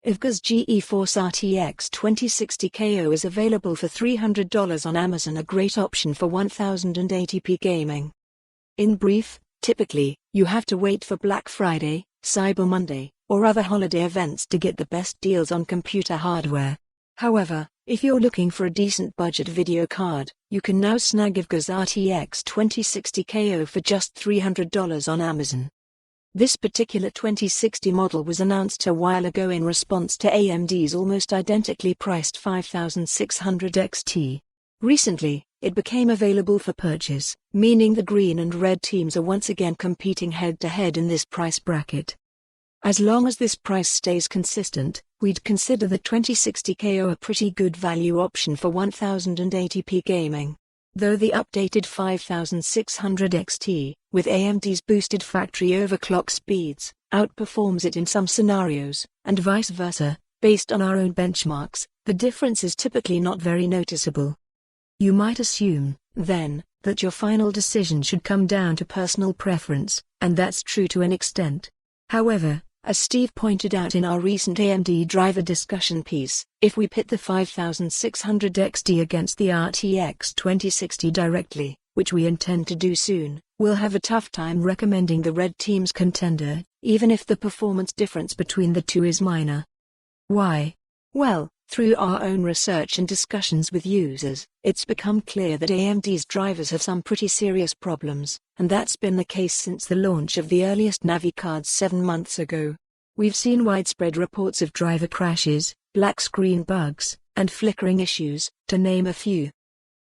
EVGA's GeForce RTX 2060 KO is available for $300 on Amazon, a great option for 1080p gaming. In brief, typically, you have to wait for Black Friday, Cyber Monday, or other holiday events to get the best deals on computer hardware. However, if you're looking for a decent budget video card, you can now snag EVGA's RTX 2060 KO for just $300 on Amazon. This particular 2060 model was announced a while ago in response to AMD's almost identically priced 5600 XT. Recently, it became available for purchase, meaning the green and red teams are once again competing head-to-head in this price bracket. As long as this price stays consistent, we'd consider the 2060 KO a pretty good value option for 1080p gaming. Though the updated 5600 XT, with AMD's boosted factory overclock speeds, outperforms it in some scenarios, and vice versa, based on our own benchmarks, the difference is typically not very noticeable. You might assume, then, that your final decision should come down to personal preference, and that's true to an extent. However, as Steve pointed out in our recent AMD driver discussion piece, if we pit the 5600 XT against the RTX 2060 directly, which we intend to do soon, we'll have a tough time recommending the red team's contender, even if the performance difference between the two is minor. Why? Well, through our own research and discussions with users, it's become clear that AMD's drivers have some pretty serious problems, and that's been the case since the launch of the earliest Navi cards 7 months ago. We've seen widespread reports of driver crashes, black screen bugs, and flickering issues, to name a few.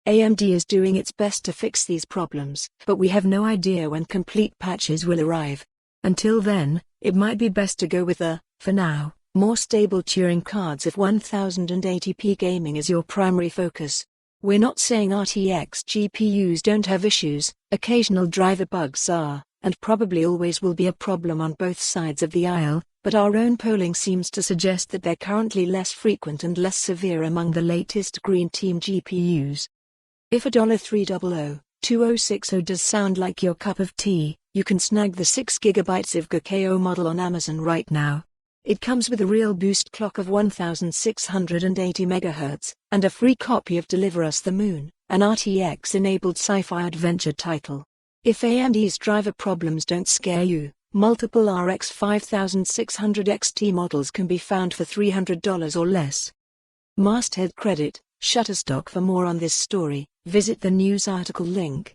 AMD is doing its best to fix these problems, but we have no idea when complete patches will arrive. Until then, it might be best to go with the, for now, more stable Turing cards if 1080p gaming is your primary focus. We're not saying RTX GPUs don't have issues, occasional driver bugs are, and probably always will be a problem on both sides of the aisle, but our own polling seems to suggest that they're currently less frequent and less severe among the latest Green Team GPUs. If $300,2060 does sound like your cup of tea, you can snag the 6GB EVGA KO model on Amazon right now. It comes with a real boost clock of 1680 MHz, and a free copy of Deliver Us the Moon, an RTX-enabled sci-fi adventure title. If AMD's driver problems don't scare you, multiple RX 5600 XT models can be found for $300 or less. Masthead credit, Shutterstock. For more on this story, visit the news article link.